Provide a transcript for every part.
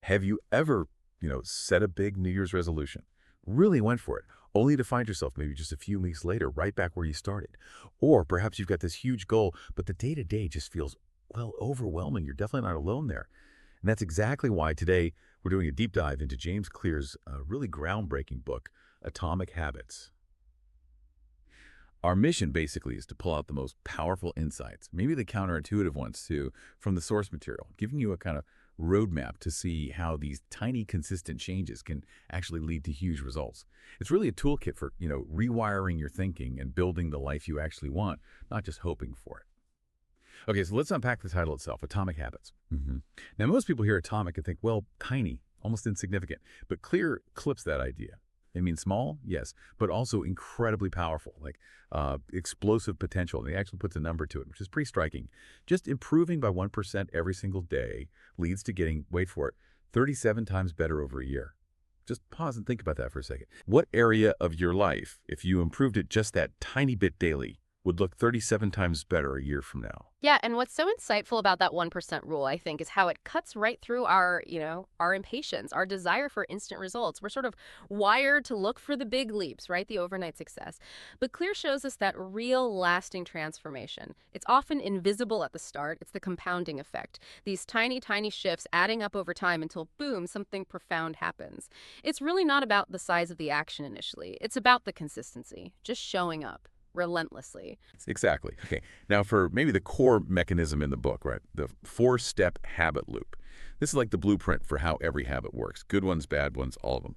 Have you ever, set a big New Year's resolution, really went for it, only to find yourself maybe just a few weeks later right back where you started? Or perhaps you've got this huge goal, but the day-to-day just feels, well, overwhelming. You're definitely not alone there. And that's exactly why today we're doing a deep dive into James Clear's really groundbreaking book, Atomic Habits. Our mission basically is to pull out the most powerful insights, maybe the counterintuitive ones too, from the source material, giving you a kind of roadmap to see how these tiny consistent changes can actually lead to huge results. It's really a toolkit for, rewiring your thinking and building the life you actually want, not just hoping for it. Okay, so let's unpack the title itself, Atomic Habits. Now, most people hear atomic and think, well, tiny, almost insignificant, but Clear clips that idea. It means small, yes, but also incredibly powerful, like explosive potential. And he actually puts a number to it, which is pretty striking. Just improving by 1% every single day leads to getting, wait for it, 37 times better over a year. Just pause and think about that for a second. What area of your life, if you improved it just that tiny bit daily, would look 37 times better a year from now? Yeah, and what's so insightful about that 1% rule, I think, is how it cuts right through our, our impatience, our desire for instant results. We're sort of wired to look for the big leaps, right? The overnight success. But Clear shows us that real lasting transformation. It's often invisible at the start. It's the compounding effect. These tiny, tiny shifts adding up over time until, boom, something profound happens. It's really not about the size of the action initially. It's about the consistency, just showing up relentlessly. Exactly. Okay. Now for maybe the core mechanism in the book, right? The four-step habit loop. This is like the blueprint for how every habit works. Good ones, bad ones, all of them.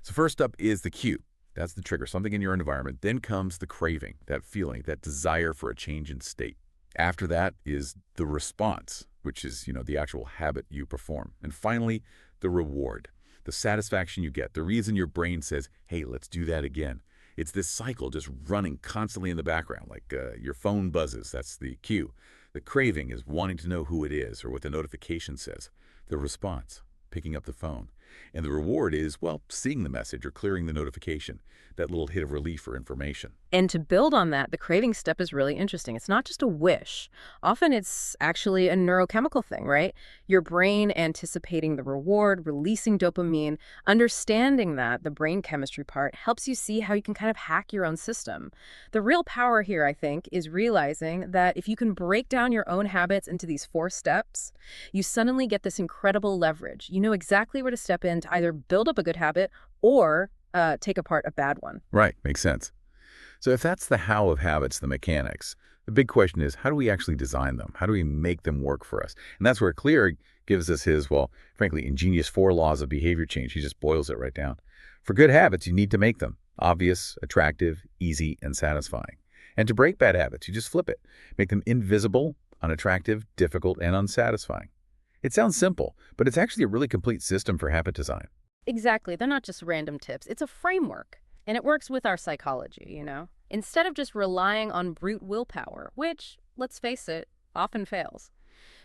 So first up is the cue. That's the trigger, something in your environment. Then comes the craving, that feeling, that desire for a change in state. After that is the response, which is, the actual habit you perform. And finally, the reward, the satisfaction you get, the reason your brain says, hey, let's do that again. It's this cycle just running constantly in the background, like your phone buzzes. That's the cue. The craving is wanting to know who it is or what the notification says. The response, picking up the phone. And the reward is, well, seeing the message or clearing the notification, that little hit of relief or information. And to build on that, the craving step is really interesting. It's not just a wish. Often it's actually a neurochemical thing, right? Your brain anticipating the reward, releasing dopamine, understanding that, the brain chemistry part, helps you see how you can kind of hack your own system. The real power here, I think, is realizing that if you can break down your own habits into these 4 steps, you suddenly get this incredible leverage. You know exactly where to step in to either build up a good habit or take apart a bad one. Right, makes sense. So if that's the how of habits, the mechanics, the big question is, how do we actually design them? How do we make them work for us? And that's where Clear gives us his, well, frankly, ingenious 4 laws of behavior change. He just boils it right down. For good habits, you need to make them obvious, attractive, easy, and satisfying. And to break bad habits, you just flip it. Make them invisible, unattractive, difficult, and unsatisfying. It sounds simple, but it's actually a really complete system for habit design. Exactly. They're not just random tips. It's a framework. And it works with our psychology, Instead of just relying on brute willpower, which, let's face it, often fails.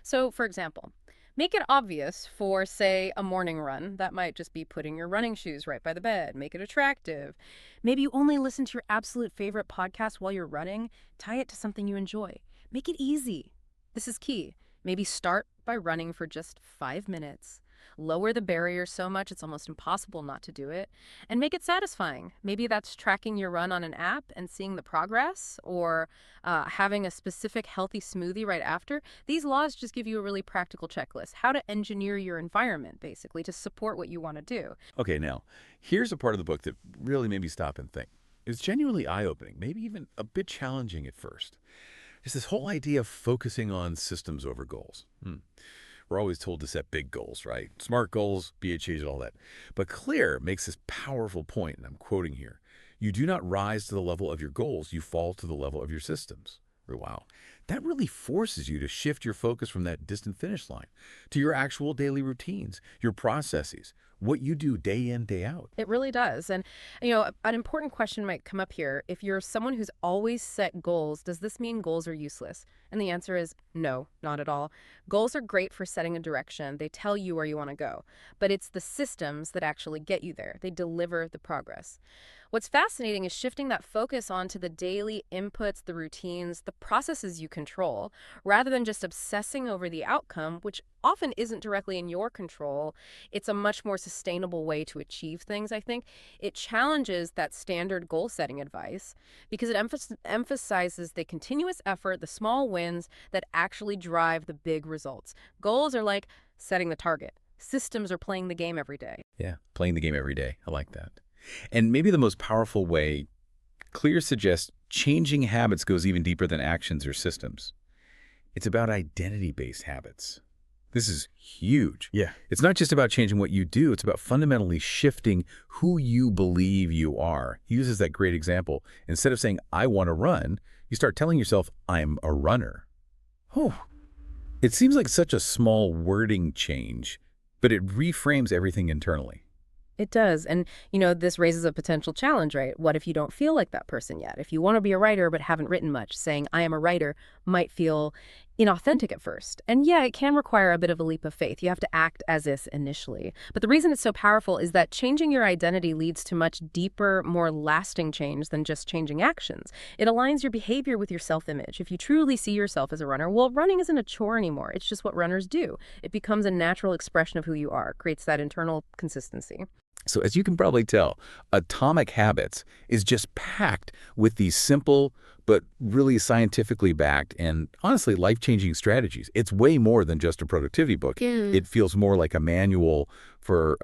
So, for example, make it obvious for, say, a morning run. That might just be putting your running shoes right by the bed. Make it attractive. Maybe you only listen to your absolute favorite podcast while you're running. Tie it to something you enjoy. Make it easy. This is key. Maybe start by running for just 5 minutes. Lower the barrier so much it's almost impossible not to do it, and make it satisfying. Maybe that's tracking your run on an app and seeing the progress, or having a specific healthy smoothie right after. These laws just give you a really practical checklist, how to engineer your environment, basically, to support what you want to do. Okay, now, here's a part of the book that really made me stop and think. It's genuinely eye-opening, maybe even a bit challenging at first. It's this whole idea of focusing on systems over goals. We're always told to set big goals, right? Smart goals, BHAs, all that. But Clear makes this powerful point, and I'm quoting here. You do not rise to the level of your goals, you fall to the level of your systems. Wow. That really forces you to shift your focus from that distant finish line to your actual daily routines, your processes, what you do day in, day out. It really does. And, an important question might come up here. If you're someone who's always set goals, does this mean goals are useless? And the answer is no, not at all. Goals are great for setting a direction. They tell you where you want to go. But it's the systems that actually get you there. They deliver the progress. What's fascinating is shifting that focus onto the daily inputs, the routines, the processes you control, rather than just obsessing over the outcome, which often isn't directly in your control. It's a much more sustainable way to achieve things, I think. It challenges that standard goal setting advice because it emphasizes the continuous effort, the small wins that actually drive the big results. Goals are like setting the target. Systems are playing the game every day. Yeah, playing the game every day. I like that. And maybe the most powerful way, Clear suggests changing habits goes even deeper than actions or systems. It's about identity-based habits. This is huge. Yeah. It's not just about changing what you do. It's about fundamentally shifting who you believe you are. He uses that great example. Instead of saying, I want to run, you start telling yourself, I'm a runner. Oh, it seems like such a small wording change, but it reframes everything internally. It does. And, this raises a potential challenge, right? What if you don't feel like that person yet? If you want to be a writer but haven't written much, saying, I am a writer might feel inauthentic at first. And yeah, it can require a bit of a leap of faith. You have to act as if initially. But the reason it's so powerful is that changing your identity leads to much deeper, more lasting change than just changing actions. It aligns your behavior with your self-image. If you truly see yourself as a runner, well, running isn't a chore anymore. It's just what runners do. It becomes a natural expression of who you are, creates that internal consistency. So as you can probably tell, Atomic Habits is just packed with these simple but really scientifically backed and honestly life-changing strategies. It's way more than just a productivity book. It feels more like a manual for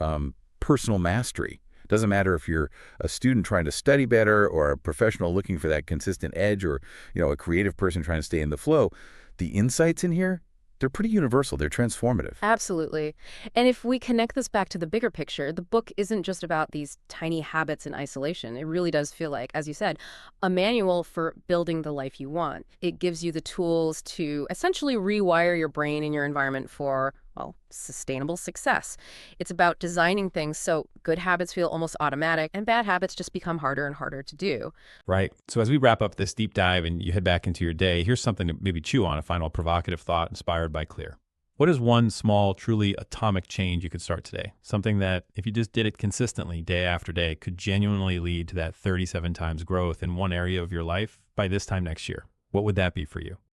personal mastery. Doesn't matter if you're a student trying to study better or a professional looking for that consistent edge or a creative person trying to stay in the flow. The insights in here, they're pretty universal. They're transformative. Absolutely. And if we connect this back to the bigger picture, the book isn't just about these tiny habits in isolation. It really does feel like, as you said, a manual for building the life you want. It gives you the tools to essentially rewire your brain and your environment for, well, sustainable success. It's about designing things so good habits feel almost automatic and bad habits just become harder and harder to do. Right. So as we wrap up this deep dive and you head back into your day, here's something to maybe chew on, a final provocative thought inspired by Clear. What is one small, truly atomic change you could start today? Something that, if you just did it consistently day after day, could genuinely lead to that 37 times growth in one area of your life by this time next year. What would that be for you?